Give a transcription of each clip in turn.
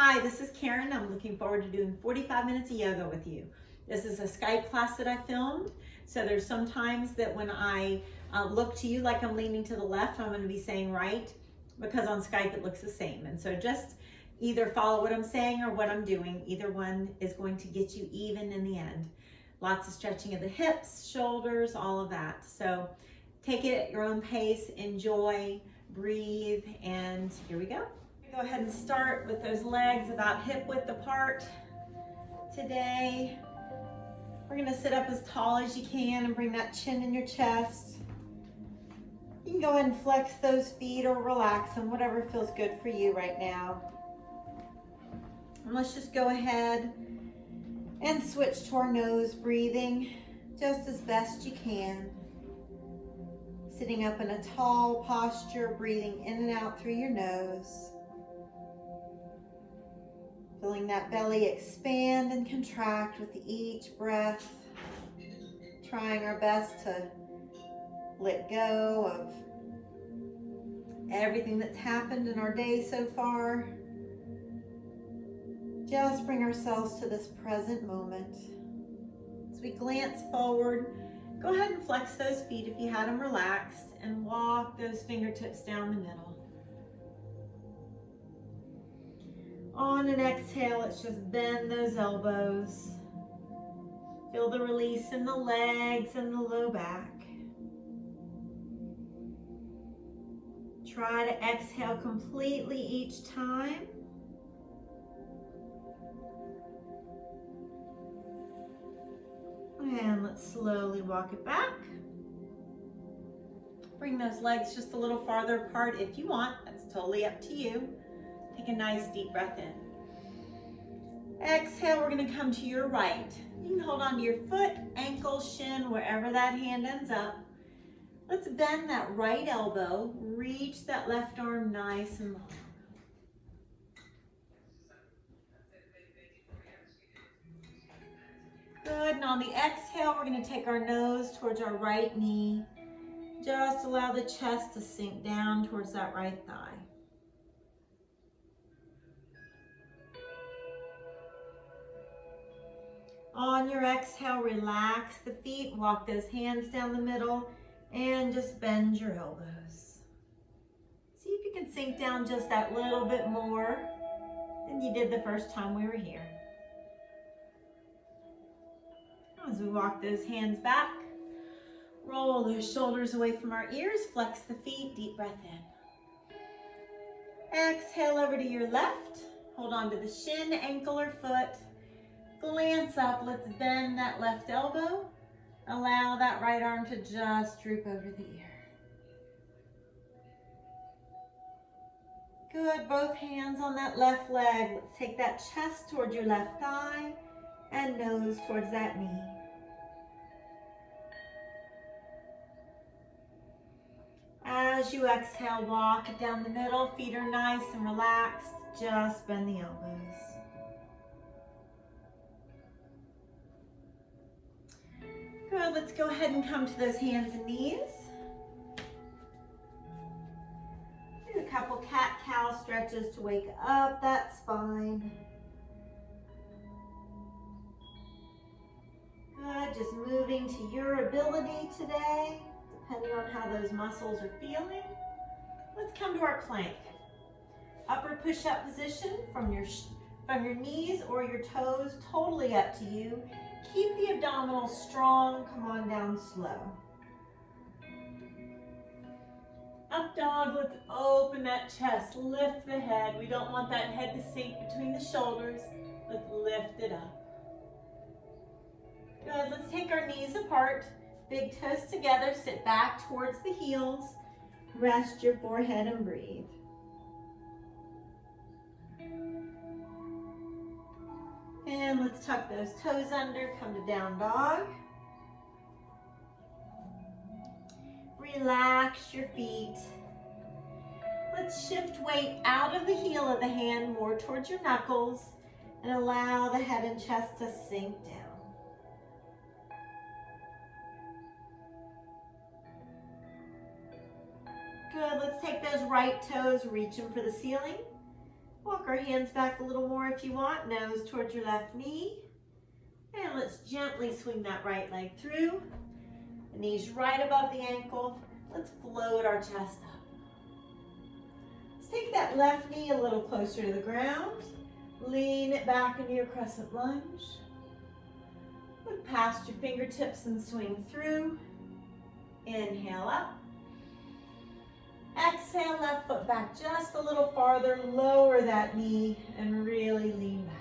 Hi, this is Karen. I'm looking forward to doing 45 minutes of yoga with you. This is a Skype class that I filmed. So there's some times that when I look to you like I'm leaning to the left, I'm going to be saying right, because on Skype it looks the same. And so just either follow what I'm saying or what I'm doing. Either one is going to get you even in the end. Lots of stretching of the hips, shoulders, all of that. So take it at your own pace, enjoy, breathe, and here we go. Go ahead and start with those legs about hip width apart. Today, we're gonna sit up as tall as you can and bring that chin in your chest. You can go ahead and flex those feet or relax them, whatever feels good for you right now. And let's just go ahead and switch to our nose breathing just as best you can. Sitting up in a tall posture, breathing in and out through your nose. Feeling that belly expand and contract with each breath. Trying our best to let go of everything that's happened in our day so far. Just bring ourselves to this present moment. As we glance forward, go ahead and flex those feet if you had them relaxed and walk those fingertips down the middle. On an exhale, let's just bend those elbows. Feel the release in the legs and the low back. Try to exhale completely each time. And let's slowly walk it back. Bring those legs just a little farther apart if you want. That's totally up to you. Take a nice deep breath in. Exhale, we're gonna come to your right. You can hold onto your foot, ankle, shin, wherever that hand ends up. Let's bend that right elbow, reach that left arm nice and long. Good, and on the exhale, we're gonna take our nose towards our right knee. Just allow the chest to sink down towards that right thigh. On your exhale, relax the feet, walk those hands down the middle, and just bend your elbows. See if you can sink down just that little bit more than you did the first time we were here. As we walk those hands back, roll those shoulders away from our ears, flex the feet, deep breath in. Exhale over to your left, hold on to the shin, ankle, or foot. Glance up, let's bend that left elbow. Allow that right arm to just droop over the ear. Good, both hands on that left leg. Let's take that chest towards your left thigh and nose towards that knee. As you exhale, walk it down the middle. Feet are nice and relaxed. Just bend the elbows. Good, let's go ahead and come to those hands and knees. Do a couple cat-cow stretches to wake up that spine. Good, just moving to your ability today, depending on how those muscles are feeling. Let's come to our plank. Upward push-up position from your knees or your toes, totally up to you. Keep the abdominals strong, come on down slow. Up dog, let's open that chest, lift the head. We don't want that head to sink between the shoulders. Let's lift it up. Good, let's take our knees apart, big toes together, sit back towards the heels, rest your forehead and breathe. And let's tuck those toes under, come to down dog. Relax your feet. Let's shift weight out of the heel of the hand, more towards your knuckles, and allow the head and chest to sink down. Good, let's take those right toes, reach them for the ceiling. Walk our hands back a little more if you want, nose towards your left knee. And let's gently swing that right leg through. The knees right above the ankle. Let's float our chest up. Let's take that left knee a little closer to the ground. Lean it back into your crescent lunge. Look past your fingertips and swing through. Inhale up. Exhale, left foot back just a little farther. Lower that knee and really lean back.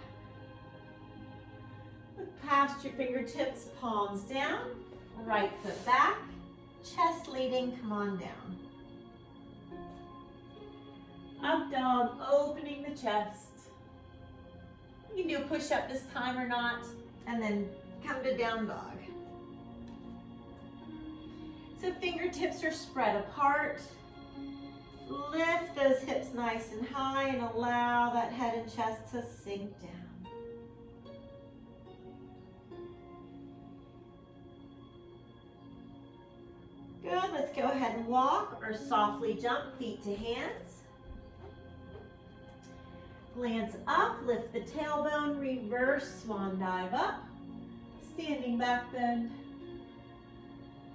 Look past your fingertips, palms down. Right foot back. Chest leading, come on down. Up dog, opening the chest. You can do a push-up this time or not, and then come to down dog. So fingertips are spread apart. Lift those hips nice and high and allow that head and chest to sink down. Good, let's go ahead and walk or softly jump, feet to hands. Glance up, lift the tailbone, reverse swan dive up. Standing back bend.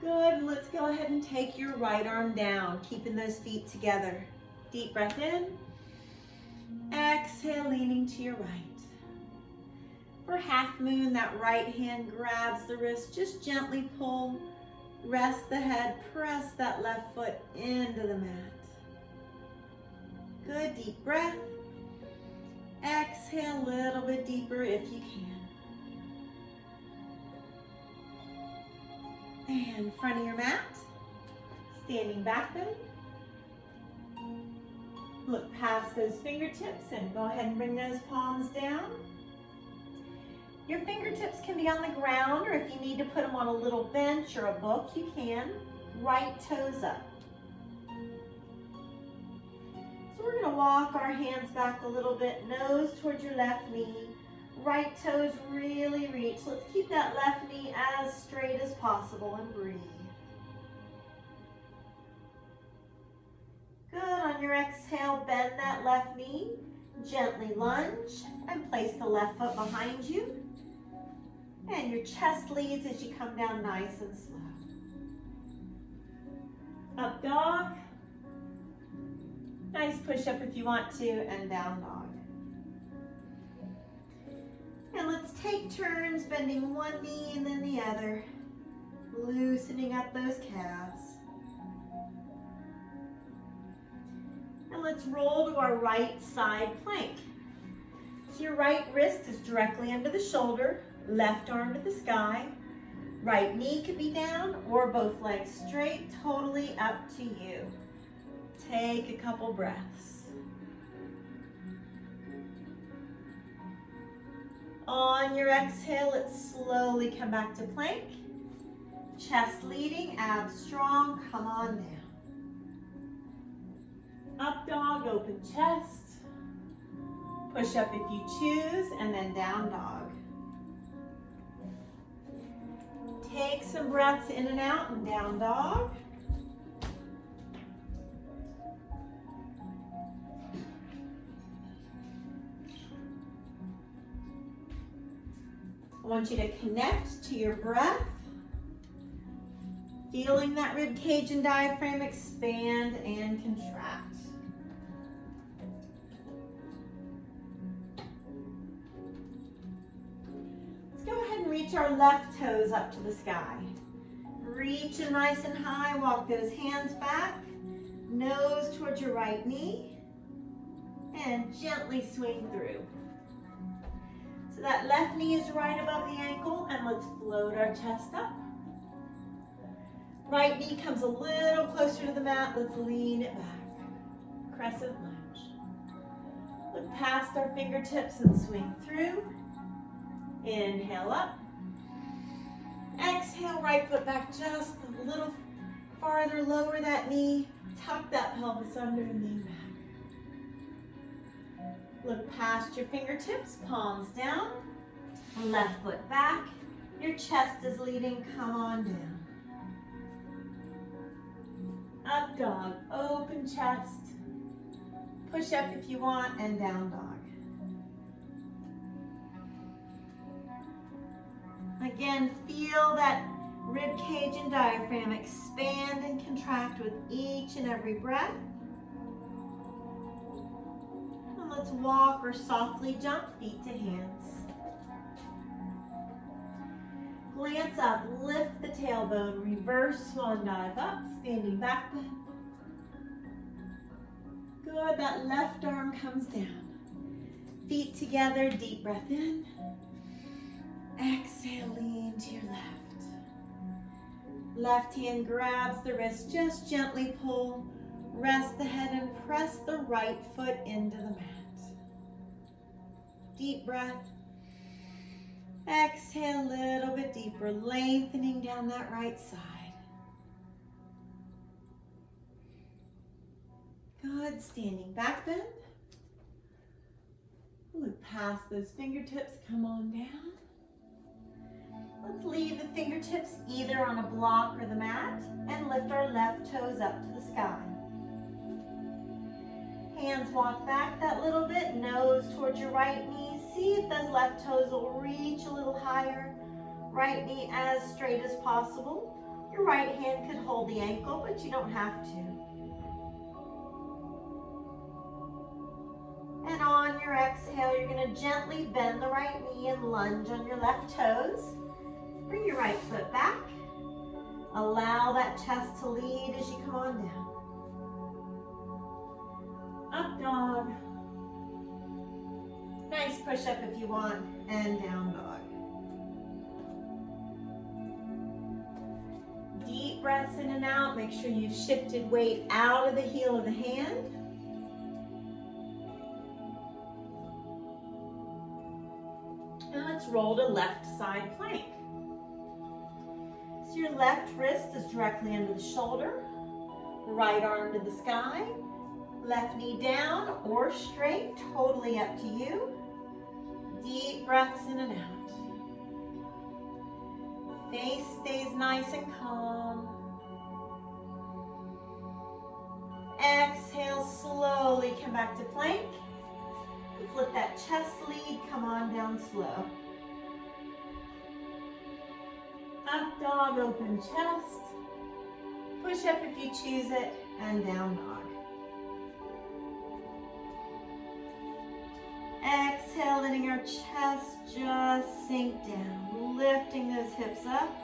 Good, let's go ahead and take your right arm down, keeping those feet together. Deep breath in. Exhale, leaning to your right. For half moon, that right hand grabs the wrist, just gently pull. Rest the head, press that left foot into the mat. Good, deep breath. Exhale a little bit deeper if you can. And front of your mat, standing back bend. Look past those fingertips and go ahead and bring those palms down. Your fingertips can be on the ground, or if you need to put them on a little bench or a book, you can. Right toes up. So we're gonna walk our hands back a little bit, nose towards your left knee. Right toes really reach. Let's keep that left knee as straight as possible and breathe. Good, on your exhale, bend that left knee. Gently lunge and place the left foot behind you. And your chest leads as you come down nice and slow. Up dog. Nice push up if you want to, and down dog. And let's take turns bending one knee and then the other, loosening up those calves. And let's roll to our right side plank. So your right wrist is directly under the shoulder, left arm to the sky. Right knee could be down or both legs straight, totally up to you. Take a couple breaths. On your exhale, let's slowly come back to plank. Chest leading, abs strong, come on down. Up dog, open chest. Push up if you choose, and then down dog. Take some breaths in and out and down dog. I want you to connect to your breath, feeling that rib cage and diaphragm expand and contract. Let's go ahead and reach our left toes up to the sky. Reach them nice and high, walk those hands back, nose towards your right knee, and gently swing through. So that left knee is right above the ankle, and let's float our chest up. Right knee comes a little closer to the mat. Let's lean it back. Crescent lunge. Look past our fingertips and swing through. Inhale up. Exhale, right foot back just a little farther. Lower that knee. Tuck that pelvis under and lean back. Look past your fingertips, palms down, left foot back. Your chest is leading, come on down. Up dog, open chest. Push up if you want, and down dog. Again, feel that rib cage and diaphragm expand and contract with each and every breath. And let's walk or softly jump feet to hands. Glance up, lift the tailbone, reverse swan dive up, standing back bend. Good, that left arm comes down. Feet together, deep breath in. Exhale, lean to your left. Left hand grabs the wrist, just gently pull. Rest the head and press the right foot into the mat. Deep breath. Exhale a little bit deeper, lengthening down that right side. Good, standing back bend. Look past those fingertips, come on down. Let's leave the fingertips either on a block or the mat and lift our left toes up to the sky. Hands walk back that little bit, nose towards your right knee. See if those left toes will reach a little higher. Right knee as straight as possible. Your right hand could hold the ankle, but you don't have to. And on your exhale, you're going to gently bend the right knee and lunge on your left toes. Bring your right foot back. Allow that chest to lead as you come on down. Up dog. Nice push up if you want, and down dog. Deep breaths in and out. Make sure you've shifted weight out of the heel of the hand. And let's roll to left side plank. So your left wrist is directly under the shoulder. Right arm to the sky. Left knee down or straight, totally up to you. Deep breaths in and out. Face stays nice and calm. Exhale, slowly come back to plank. Let's let that chest lead, come on down slow. Up dog, open chest. Push up if you choose it, and down dog. Exhale, letting our chest just sink down, lifting those hips up.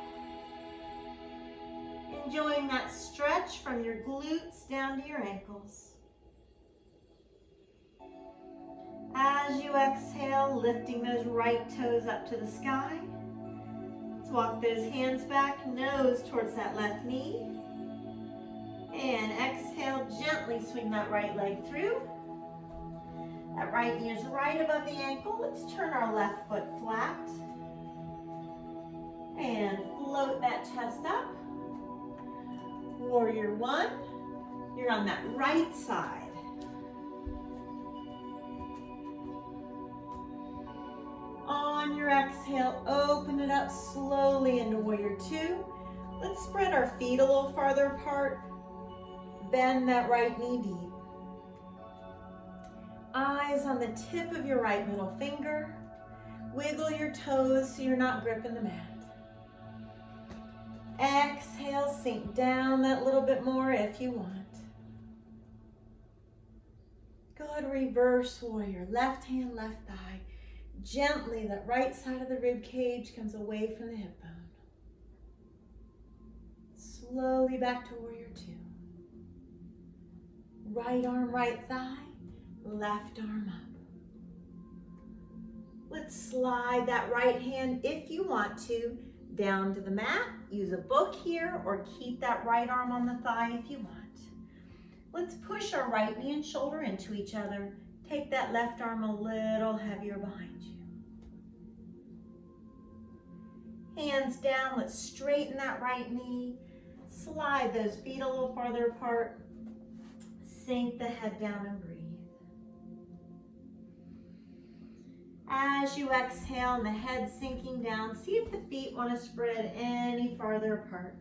Enjoying that stretch from your glutes down to your ankles. As you exhale, lifting those right toes up to the sky. Let's walk those hands back, nose towards that left knee. And exhale, gently swing that right leg through. That right knee is right above the ankle. Let's turn our left foot flat. And float that chest up. Warrior one. You're on that right side. On your exhale, open it up slowly into warrior two. Let's spread our feet a little farther apart. Bend that right knee deep. Eyes on the tip of your right middle finger. Wiggle your toes so you're not gripping the mat. Exhale, sink down that little bit more if you want. Good, reverse warrior. Left hand, left thigh. Gently, that right side of the rib cage comes away from the hip bone. Slowly back to warrior two. Right arm, right thigh. Left arm up. Let's slide that right hand, if you want to, down to the mat. Use a book here or keep that right arm on the thigh if you want. Let's push our right knee and shoulder into each other. Take that left arm a little heavier behind you. Hands down, let's straighten that right knee. Slide those feet a little farther apart. Sink the head down and breathe. As you exhale and the head sinking down, see if the feet want to spread any farther apart.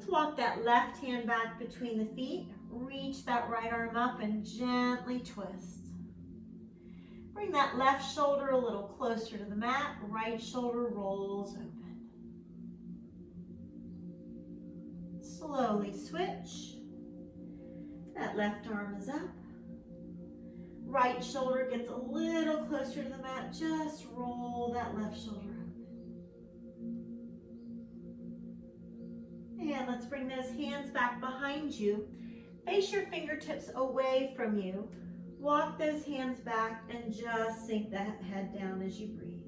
Let's walk that left hand back between the feet. Reach that right arm up and gently twist. Bring that left shoulder a little closer to the mat. Right shoulder rolls open. Slowly switch. That left arm is up. Right shoulder gets a little closer to the mat. Just roll that left shoulder open. And let's bring those hands back behind you. Face your fingertips away from you. Walk those hands back and just sink that head down as you breathe.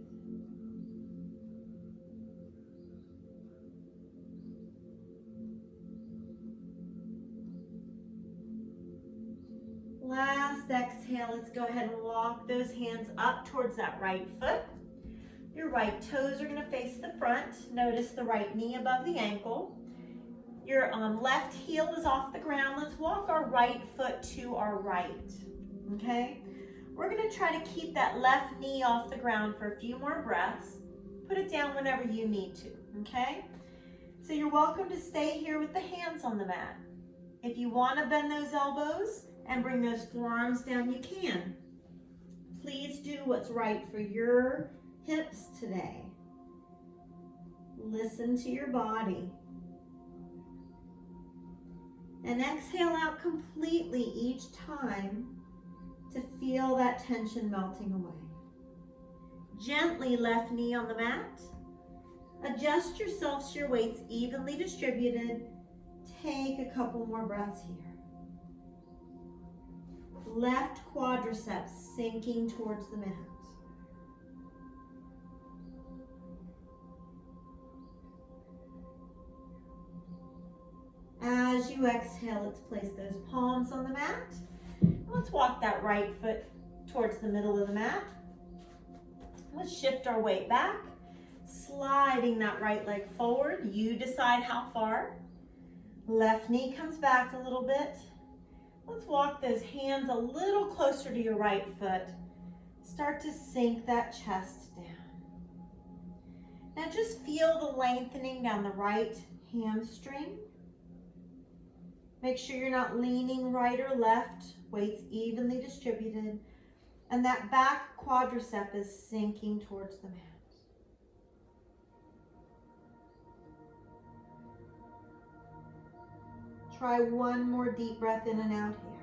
Last exhale, let's go ahead and walk those hands up towards that right foot. Your right toes are going to face the front. Notice the right knee above the ankle. Your left heel is off the ground. Let's walk our right foot to our right, okay? We're going to try to keep that left knee off the ground for a few more breaths. Put it down whenever you need to, okay? So you're welcome to stay here with the hands on the mat. If you want to bend those elbows and bring those forearms down, you can. Please do what's right for your hips today. Listen to your body. And exhale out completely each time to feel that tension melting away. Gently left knee on the mat. Adjust yourself so your weight's evenly distributed. Take a couple more breaths here. Left quadriceps sinking towards the mat. As you exhale, let's place those palms on the mat. Let's walk that right foot towards the middle of the mat. Let's shift our weight back, sliding that right leg forward. You decide how far. Left knee comes back a little bit. Let's walk those hands a little closer to your right foot. Start to sink that chest down. Now just feel the lengthening down the right hamstring. Make sure you're not leaning right or left. Weight's evenly distributed. And that back quadricep is sinking towards the mat. Try one more deep breath in and out here.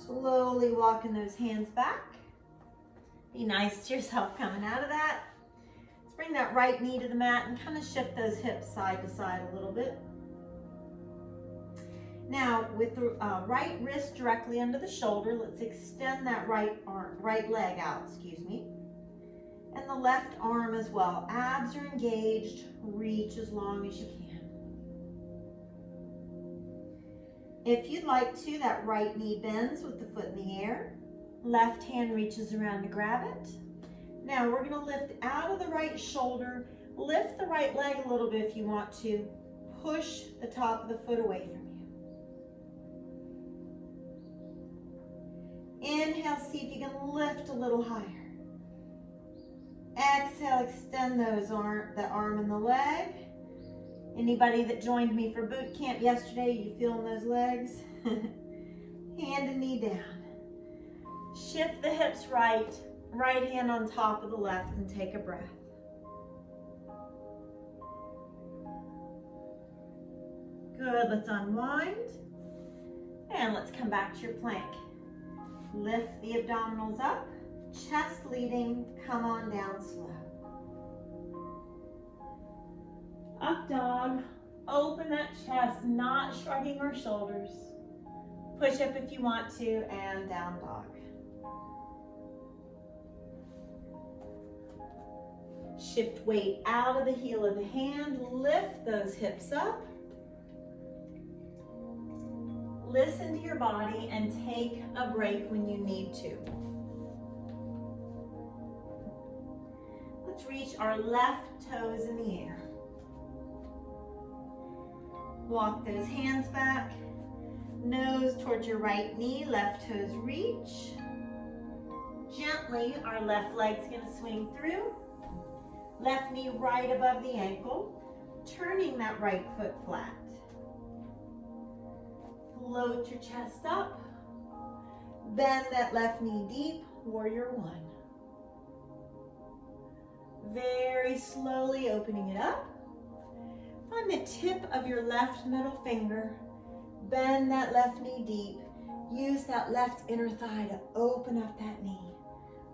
Slowly walking those hands back. Be nice to yourself coming out of that. Bring that right knee to the mat and kind of shift those hips side to side a little bit. Now, with the right wrist directly under the shoulder, let's extend that right leg out, and the left arm as well. Abs are engaged. Reach as long as you can. If you'd like to, that right knee bends with the foot in the air. Left hand reaches around to grab it. Now we're going to lift out of the right shoulder, lift the right leg a little bit if you want to, push the top of the foot away from you. Inhale, see if you can lift a little higher. Exhale, extend the arm and the leg. Anybody that joined me for boot camp yesterday, you feeling those legs? Hand and knee down. Shift the hips right. Right hand on top of the left and take a breath. Good, let's unwind. And let's come back to your plank. Lift the abdominals up, chest leading, come on down slow. Up dog, open that chest, not shrugging our shoulders. Push up if you want to, and down dog. Shift weight out of the heel of the hand, lift those hips up. Listen to your body and take a break when you need to. Let's reach our left toes in the air. Walk those hands back, nose towards your right knee, left toes reach. Gently, our left leg's gonna swing through. Left knee right above the ankle, turning that right foot flat. Float your chest up. Bend that left knee deep, warrior one. Very slowly opening it up. Find the tip of your left middle finger. Bend that left knee deep. Use that left inner thigh to open up that knee.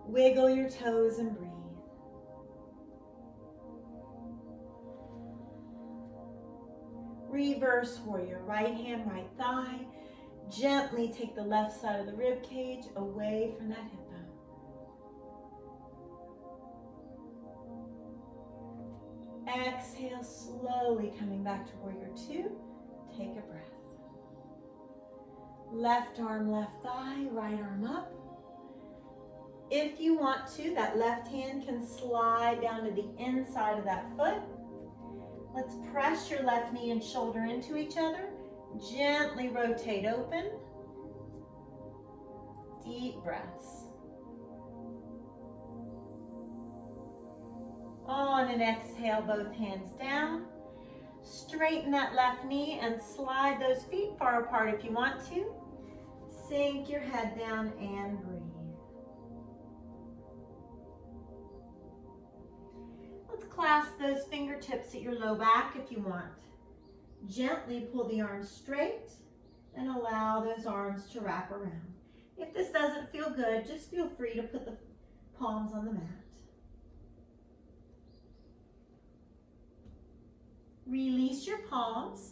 Wiggle your toes and breathe. Reverse warrior, right hand, right thigh. Gently take the left side of the rib cage away from that hip bone. Exhale, slowly coming back to warrior two. Take a breath. Left arm, left thigh, right arm up. If you want to, that left hand can slide down to the inside of that foot. Let's press your left knee and shoulder into each other. Gently rotate open. Deep breaths. On an exhale, both hands down. Straighten that left knee and slide those feet far apart if you want to. Sink your head down and breathe. Let's clasp those fingertips at your low back if you want. Gently pull the arms straight and allow those arms to wrap around. If this doesn't feel good, just feel free to put the palms on the mat. Release your palms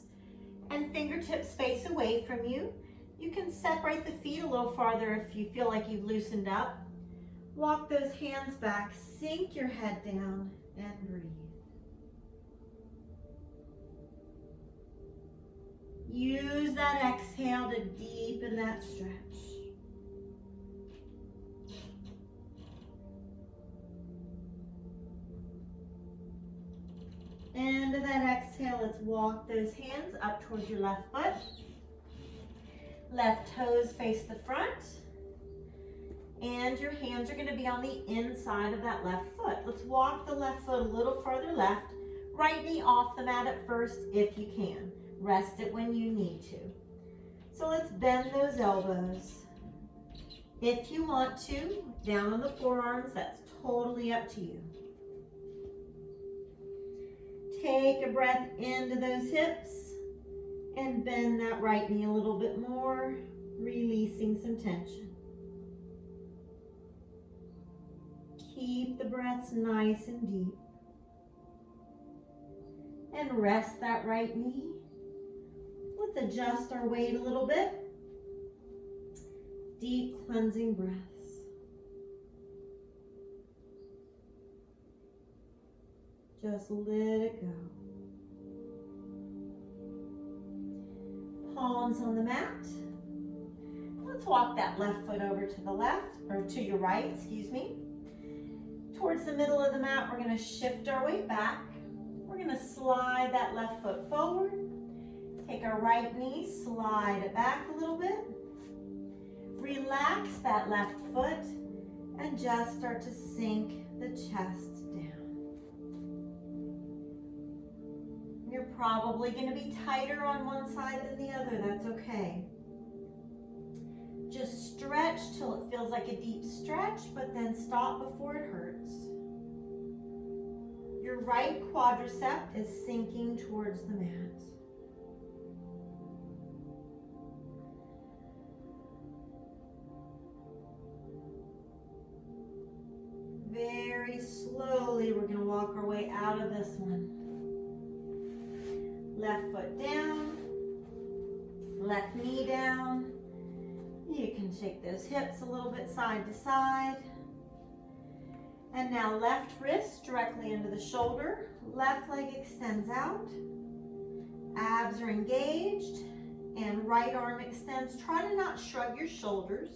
and fingertips face away from you. You can separate the feet a little farther if you feel like you've loosened up. Walk those hands back, sink your head down and breathe. Use that exhale to deepen that stretch. End of that exhale, let's walk those hands up towards your left foot. Left toes face the front. And your hands are going to be on the inside of that left foot. Let's walk the left foot a little farther left. Right knee off the mat at first if you can. Rest it when you need to. So let's bend those elbows. If you want to, down on the forearms, that's totally up to you. Take a breath into those hips and bend that right knee a little bit more, releasing some tension. Keep the breaths nice and deep. And rest that right knee. Let's adjust our weight a little bit. Deep cleansing breaths. Just let it go. Palms on the mat. Let's walk that left foot over to the left, or to your right, excuse me. Towards the middle of the mat, we're going to shift our weight back. We're going to slide that left foot forward. Take our right knee, slide it back a little bit. Relax that left foot and just start to sink the chest down. You're probably going to be tighter on one side than the other. That's okay. Just stretch till it feels like a deep stretch, but then stop before it hurts. Your right quadricep is sinking towards the mat. Very slowly, we're going to walk our way out of this one. Left foot down, left knee down. You can shake those hips a little bit side to side. And now left wrist directly into the shoulder. Left leg extends out. Abs are engaged. And right arm extends. Try to not shrug your shoulders.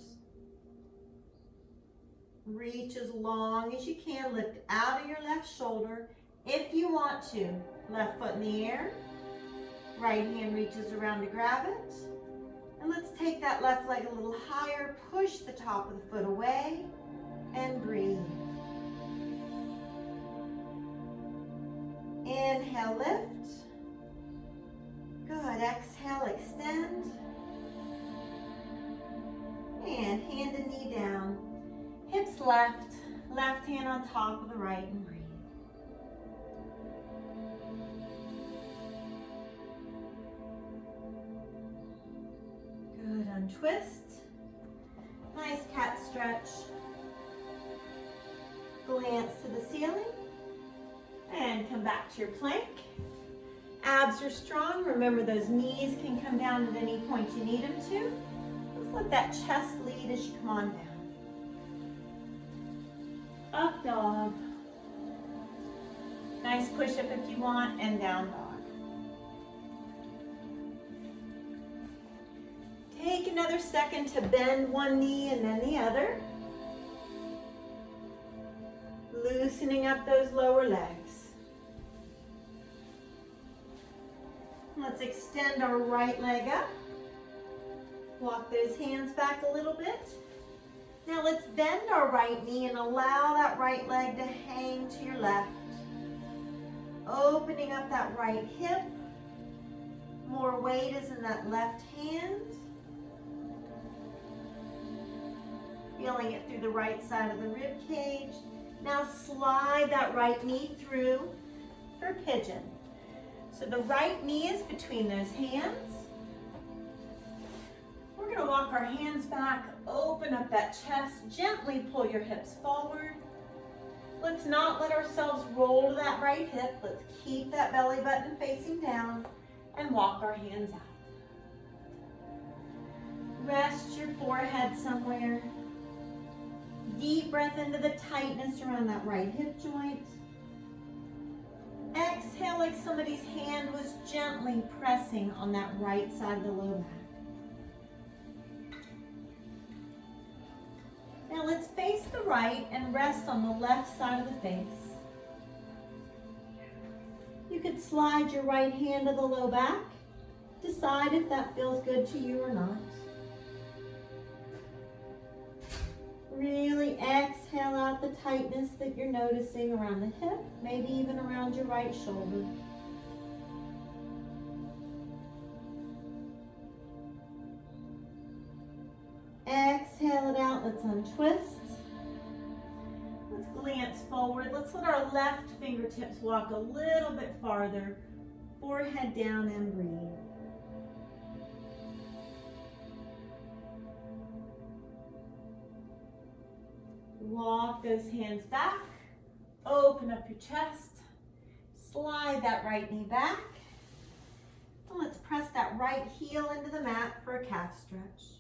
Reach as long as you can. Lift out of your left shoulder. If you want to, left foot in the air. Right hand reaches around to grab it. And let's take that left leg a little higher. Push the top of the foot away and breathe. Inhale, lift. Good. Exhale, extend. And hand and knee down. Hips left. Left hand on top of the right, and breathe. Good. Untwist. Nice cat stretch. Glance to the ceiling. And come back to your plank. Abs are strong. Remember, those knees can come down at any point you need them to. Let's let that chest lead as you come on down. Up dog. Nice push-up if you want, and down dog. Take another second to bend one knee and then the other. Loosening up those lower legs. Let's extend our right leg up. Walk those hands back a little bit. Now let's bend our right knee and allow that right leg to hang to your left. Opening up that right hip. More weight is in that left hand. Feeling it through the right side of the rib cage. Now slide that right knee through for pigeon. So the right knee is between those hands. We're going to walk our hands back, open up that chest, gently pull your hips forward. Let's not let ourselves roll to that right hip. Let's keep that belly button facing down and walk our hands out. Rest your forehead somewhere. Deep breath into the tightness around that right hip joint. Exhale like somebody's hand was gently pressing on that right side of the low back. Now let's face the right and rest on the left side of the face. You could slide your right hand to the low back. Decide if that feels good to you or not. Really exhale out the tightness that you're noticing around the hip, maybe even around your right shoulder. Exhale it out, let's untwist. Let's glance forward. Let's let our left fingertips walk a little bit farther. Forehead down and breathe. Walk those hands back, open up your chest, slide that right knee back, and let's press that right heel into the mat for a calf stretch.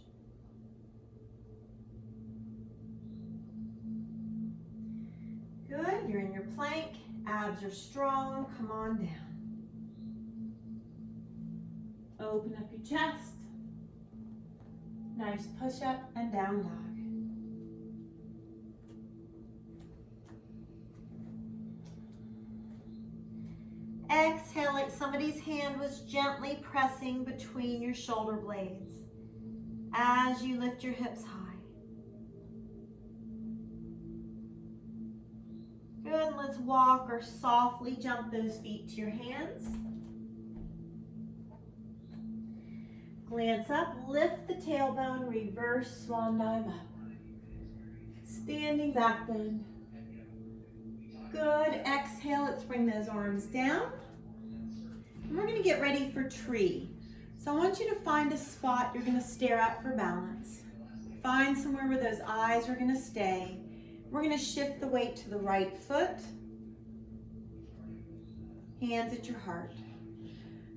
Good, you're in your plank, abs are strong, come on down. Open up your chest, nice push up and down dog. Exhale like somebody's hand was gently pressing between your shoulder blades as you lift your hips high. Good, let's walk or softly jump those feet to your hands. Glance up, lift the tailbone, reverse swan dive up. Standing back bend. Good, exhale, let's bring those arms down. And we're gonna get ready for tree. So I want you to find a spot you're gonna stare at for balance. Find somewhere where those eyes are gonna stay. We're gonna shift the weight to the right foot. Hands at your heart.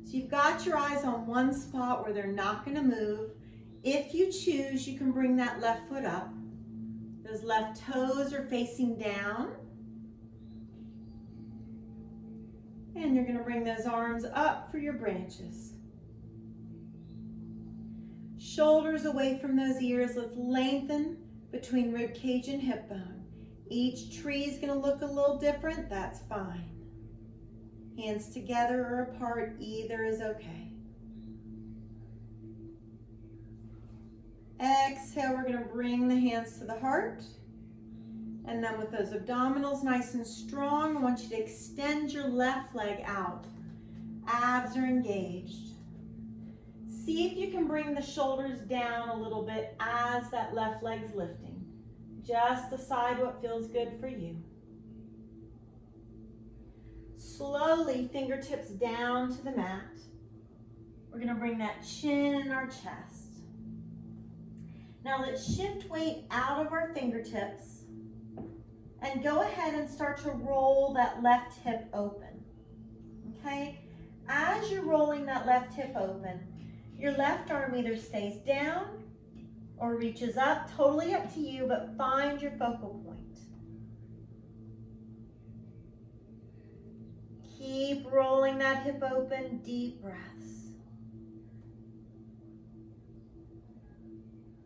So you've got your eyes on one spot where they're not gonna move. If you choose, you can bring that left foot up. Those left toes are facing down. And you're going to bring those arms up for your branches. Shoulders away from those ears. Let's lengthen between rib cage and hip bone. Each tree is going to look a little different. That's fine. Hands together or apart, either is okay. Exhale, we're going to bring the hands to the heart. And then with those abdominals nice and strong, I want you to extend your left leg out. Abs are engaged. See if you can bring the shoulders down a little bit as that left leg's lifting. Just decide what feels good for you. Slowly, fingertips down to the mat. We're gonna bring that chin in our chest. Now let's shift weight out of our fingertips and go ahead and start to roll that left hip open, okay? As you're rolling that left hip open, your left arm either stays down or reaches up, totally up to you, but find your focal point. Keep rolling that hip open, deep breaths.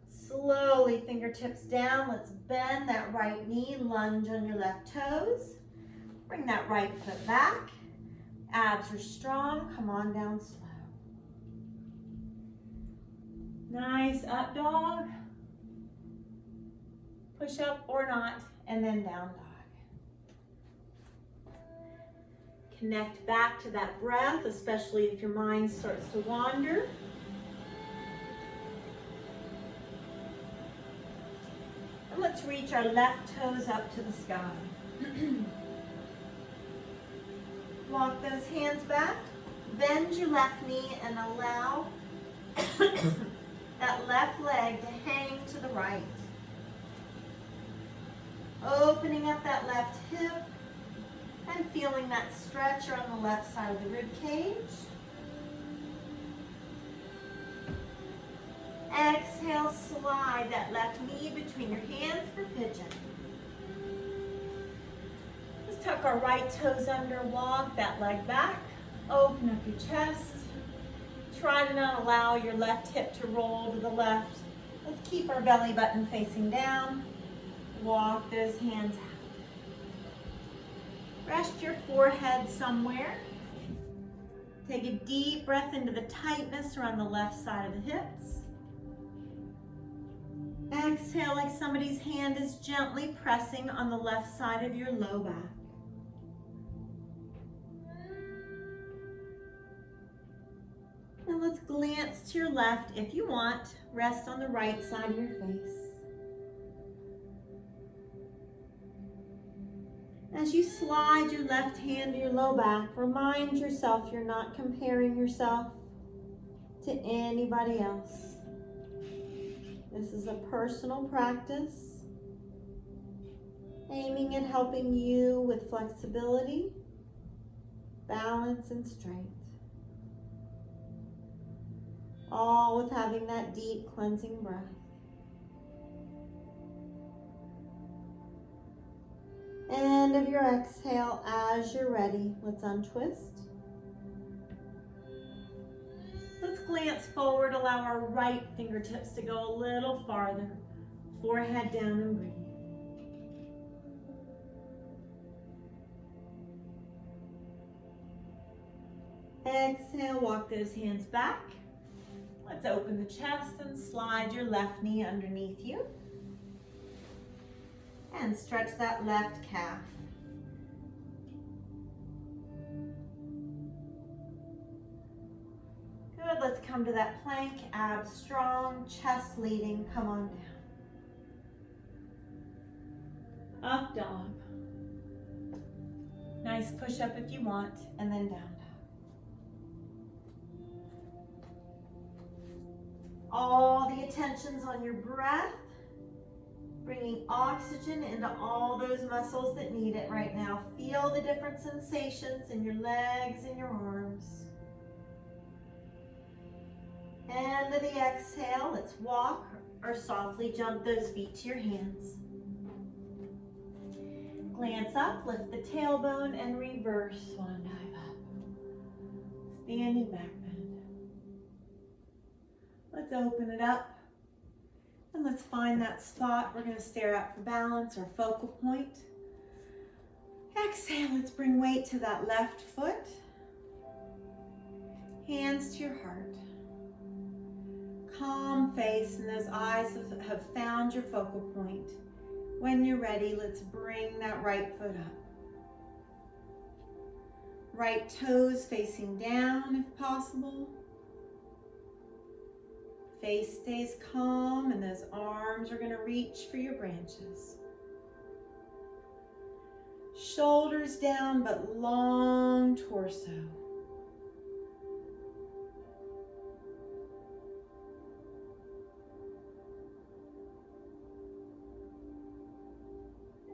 Slowly, fingertips down. Let's bend that right knee, lunge on your left toes. Bring that right foot back. Abs are strong, come on down slow. Nice, up dog. Push up or not, and then down dog. Connect back to that breath, especially if your mind starts to wander. And let's reach our left toes up to the sky. Walk those hands back. Bend your left knee and allow that left leg to hang to the right. Opening up that left hip and feeling that stretch on the left side of the rib cage. Exhale, slide that left knee between your hands for pigeon. Let's tuck our right toes under, walk that leg back. Open up your chest. Try to not allow your left hip to roll to the left. Let's keep our belly button facing down. Walk those hands out. Rest your forehead somewhere. Take a deep breath into the tightness around the left side of the hips. Exhale like somebody's hand is gently pressing on the left side of your low back. And let's glance to your left if you want. Rest on the right side of your face. As you slide your left hand to your low back, remind yourself you're not comparing yourself to anybody else. This is a personal practice, aiming at helping you with flexibility, balance, and strength. All with having that deep cleansing breath. End of your exhale. As you're ready, let's untwist. Let's glance forward, allow our right fingertips to go a little farther. Forehead down and breathe. Exhale, walk those hands back. Let's open the chest and slide your left knee underneath you. And stretch that left calf. Good, let's come to that plank, abs strong, chest leading, come on down. Up dog. Nice push up if you want, and then down dog. All the attention's on your breath, bringing oxygen into all those muscles that need it right now. Feel the different sensations in your legs and your arms. End of the exhale, let's walk or softly jump those feet to your hands. Glance up, lift the tailbone and reverse swan dive up. Standing back bend. Let's open it up. And let's find that spot. We're going to stare out for balance or focal point. Exhale, let's bring weight to that left foot. Hands to your heart. Calm face, and those eyes have found your focal point. When you're ready, let's bring that right foot up. Right toes facing down if possible. Face stays calm and those arms are going to reach for your branches. Shoulders down but long torso.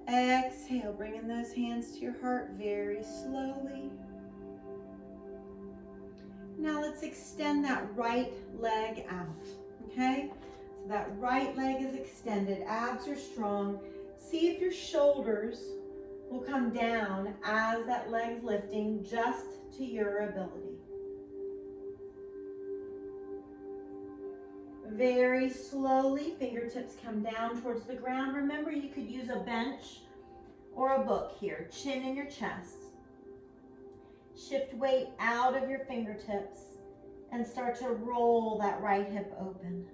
Exhale, bringing those hands to your heart very slowly. Now let's extend that right leg out, okay? So that right leg is extended, abs are strong. See if your shoulders will come down as that leg's lifting, just to your ability. Very slowly, fingertips come down towards the ground. Remember, you could use a bench or a book here, chin in your chest. Shift weight out of your fingertips and start to roll that right hip open.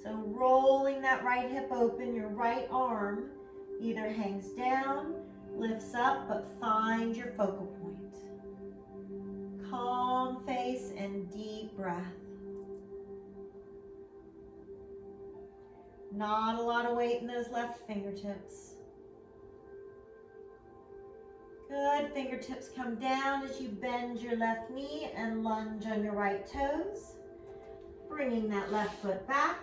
So rolling that right hip open, your right arm either hangs down, lifts up, but find your focal point. Calm face and deep breath. Not a lot of weight in those left fingertips. Good, fingertips come down as you bend your left knee and lunge on your right toes. Bringing that left foot back,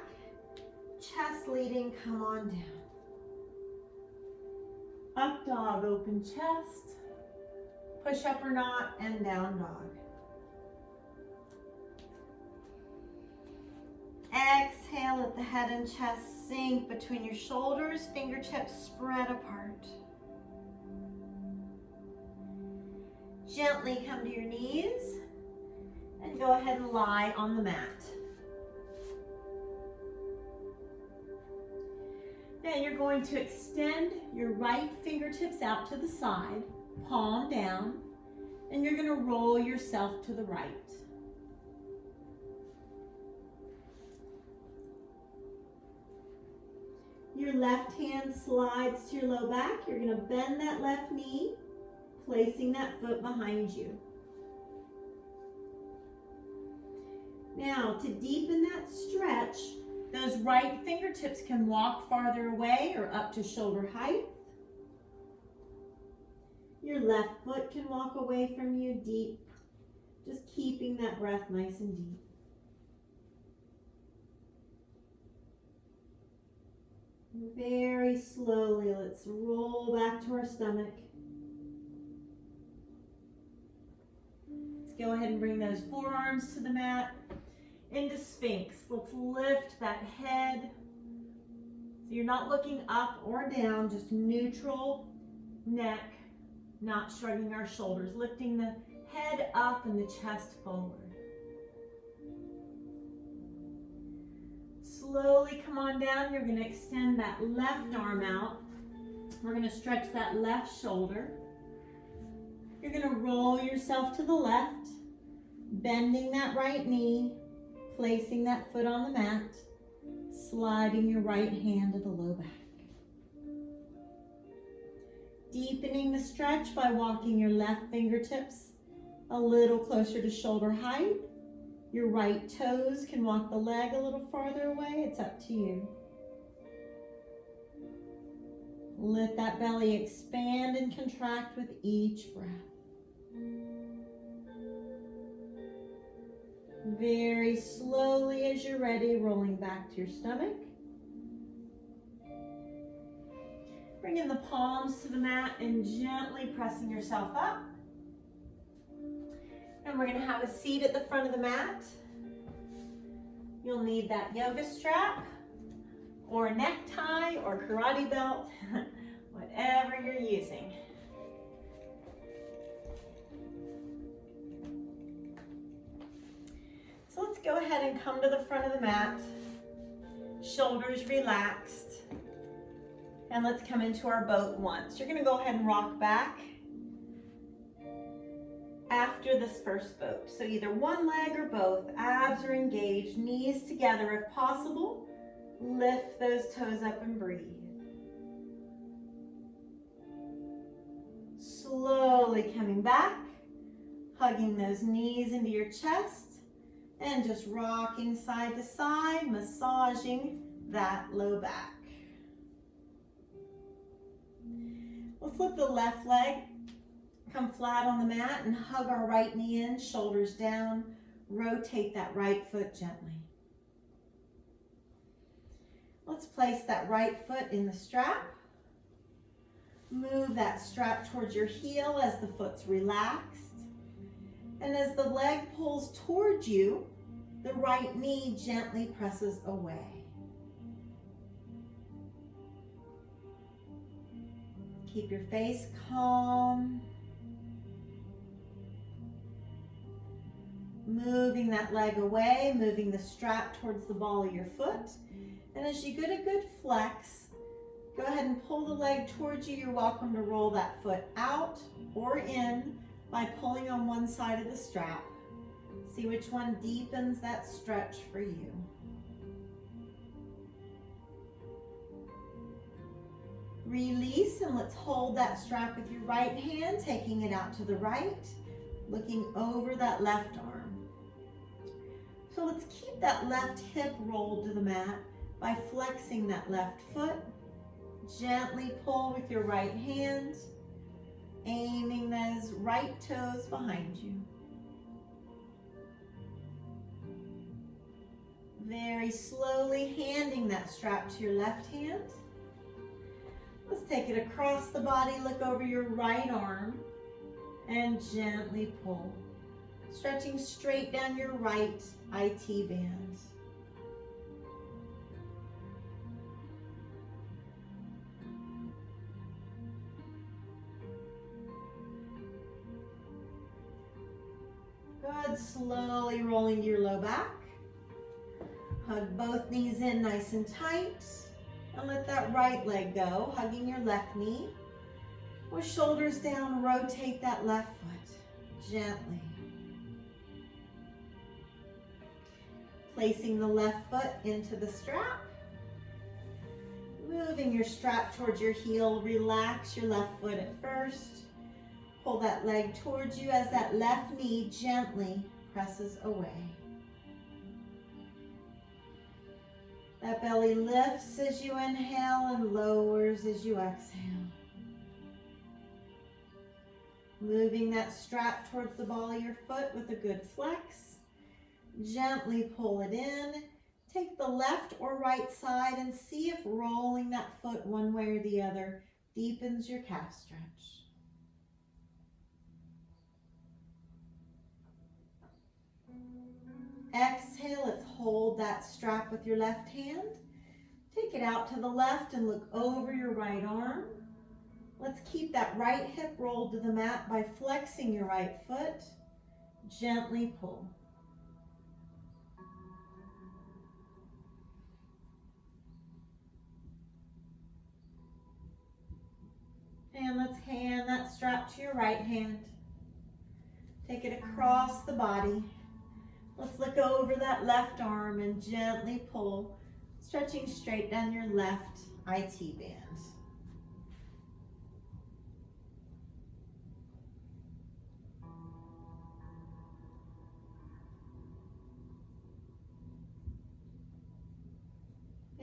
chest leading, come on down. Up dog, open chest, push up or not, and down dog. Exhale, let the head and chest sink between your shoulders, fingertips spread apart. Gently come to your knees and go ahead and lie on the mat. Now you're going to extend your right fingertips out to the side, palm down, and you're going to roll yourself to the right. Your left hand slides to your low back. You're going to bend that left knee, placing that foot behind you. Now, to deepen that stretch, those right fingertips can walk farther away or up to shoulder height. Your left foot can walk away from you deep, just keeping that breath nice and deep. Very slowly, let's roll back to our stomach. Let's go ahead and bring those forearms to the mat. Into Sphinx. Let's lift that head. So you're not looking up or down, just neutral neck, not shrugging our shoulders, lifting the head up and the chest forward. Slowly come on down. You're going to extend that left arm out. We're going to stretch that left shoulder. You're going to roll yourself to the left, bending that right knee, placing that foot on the mat, sliding your right hand to the low back. Deepening the stretch by walking your left fingertips a little closer to shoulder height. Your right toes can walk the leg a little farther away. It's up to you. Let that belly expand and contract with each breath. Very slowly, as you're ready, rolling back to your stomach. Bringing the palms to the mat and gently pressing yourself up. And we're going to have a seat at the front of the mat. You'll need that yoga strap or a necktie or karate belt, whatever you're using. So let's go ahead and come to the front of the mat, shoulders relaxed, and let's come into our boat once. You're going to go ahead and rock back after this first boat. So either one leg or both, abs are engaged, knees together if possible. Lift those toes up and breathe. Slowly coming back, hugging those knees into your chest, and just rocking side to side, massaging that low back. We'll flip the left leg, come flat on the mat, and hug our right knee in, shoulders down. Rotate that right foot gently. Let's place that right foot in the strap. Move that strap towards your heel as the foot's relaxed. And as the leg pulls towards you, the right knee gently presses away. Keep your face calm. Moving that leg away, moving the strap towards the ball of your foot. And as you get a good flex, go ahead and pull the leg towards you. You're welcome to roll that foot out or in by pulling on one side of the strap. See which one deepens that stretch for you. Release, and let's hold that strap with your right hand, taking it out to the right, looking over that left arm. So let's keep that left hip rolled to the mat by flexing that left foot. Gently pull with your right hand, aiming those right toes behind you. Very slowly handing that strap to your left hand. Let's take it across the body, look over your right arm, and gently pull. Stretching straight down your right IT band. Good, slowly rolling to your low back. Hug both knees in nice and tight. And let that right leg go, hugging your left knee. With shoulders down, rotate that left foot gently. Placing the left foot into the strap. Moving your strap towards your heel, relax your left foot at first. Pull that leg towards you as that left knee gently presses away. That belly lifts as you inhale and lowers as you exhale. Moving that strap towards the ball of your foot with a good flex. Gently pull it in. Take the left or right side and see if rolling that foot one way or the other deepens your calf stretch. Exhale, let's hold that strap with your left hand. Take it out to the left and look over your right arm. Let's keep that right hip rolled to the mat by flexing your right foot. Gently pull. And let's hand that strap to your right hand. Take it across the body. Let's look over that left arm and gently pull, stretching straight down your left IT band.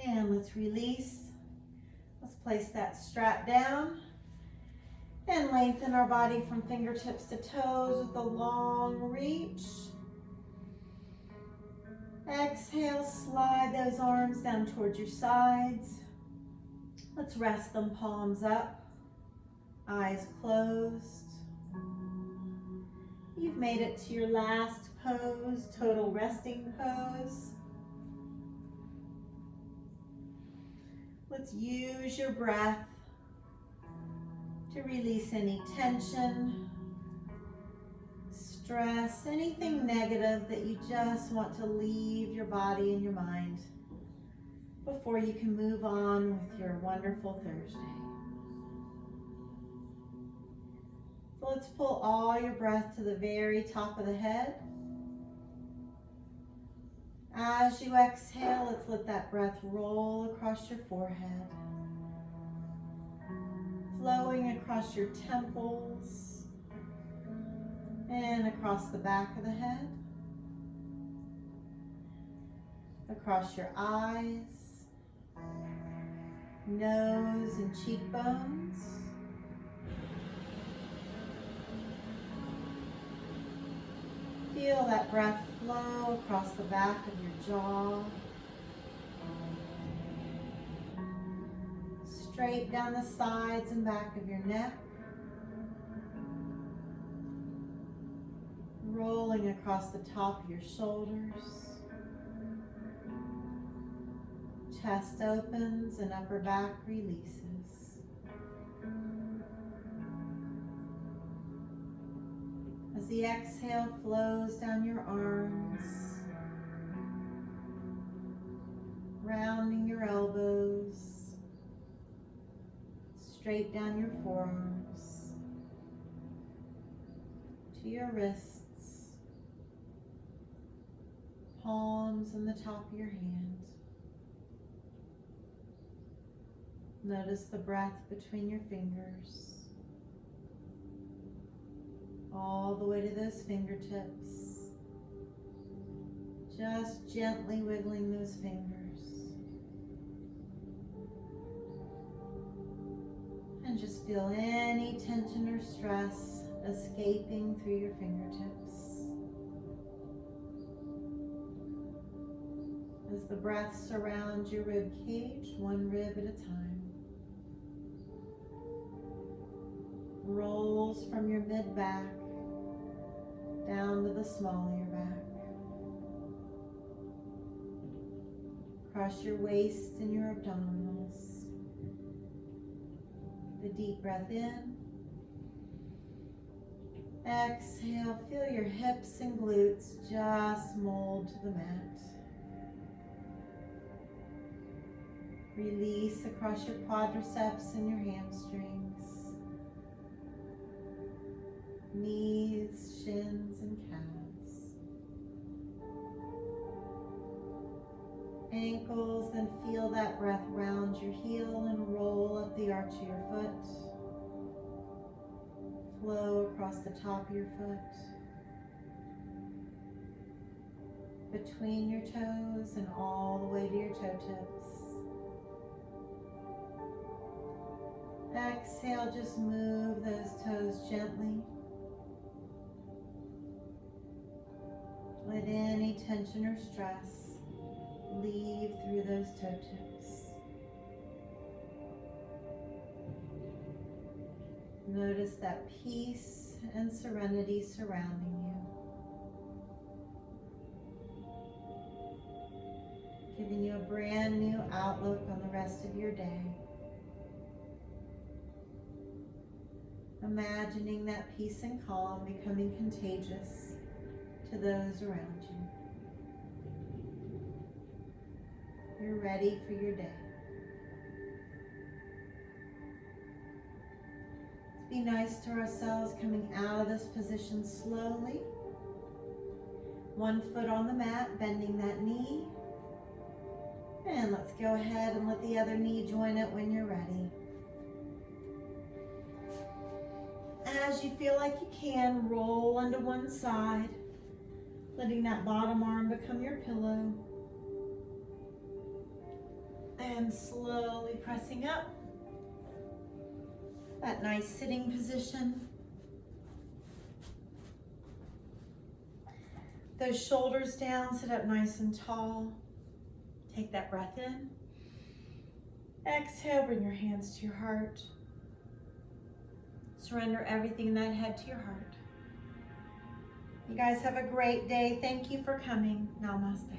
And let's release. Let's place that strap down and lengthen our body from fingertips to toes with a long reach. Exhale, slide those arms down towards your sides. Let's rest them palms up, eyes closed. You've made it to your last pose, total resting pose. Let's use your breath to release any tension, stress, anything negative that you just want to leave your body and your mind before you can move on with your wonderful Thursday. So let's pull all your breath to the very top of the head. As you exhale, let's let that breath roll across your forehead, flowing across your temples and across the back of the head, across your eyes, nose and cheekbones. Feel that breath flow across the back of your jaw, straight down the sides and back of your neck, rolling across the top of your shoulders. Chest opens and upper back releases. As the exhale flows down your arms, rounding your elbows, straight down your forearms, to your wrists, palms and the top of your hand. Notice the breath between your fingers, all the way to those fingertips. Just gently wiggling those fingers. And just feel any tension or stress escaping through your fingertips. As the breath surrounds your rib cage, one rib at a time. Rolls from your mid-back down to the small of your back. Across your waist and your abdominals. The deep breath in. Exhale, feel your hips and glutes just mold to the mat. Release across your quadriceps and your hamstrings. Knees, shins, and calves. Ankles, then feel that breath round your heel and roll up the arch of your foot. Flow across the top of your foot. Between your toes and all the way to your toe tips. Exhale, just move those toes gently. Let any tension or stress leave through those toe tips. Notice that peace and serenity surrounding you, giving you a brand new outlook on the rest of your day. Imagining that peace and calm becoming contagious to those around you. You're ready for your day. Let's be nice to ourselves, coming out of this position slowly. One foot on the mat, bending that knee. And let's go ahead and let the other knee join it when you're ready. As you feel like you can, roll onto one side, letting that bottom arm become your pillow. And slowly pressing up. That nice sitting position. Those shoulders down, sit up nice and tall. Take that breath in. Exhale, bring your hands to your heart. Surrender everything in that head to your heart. You guys have a great day. Thank you for coming. Namaste.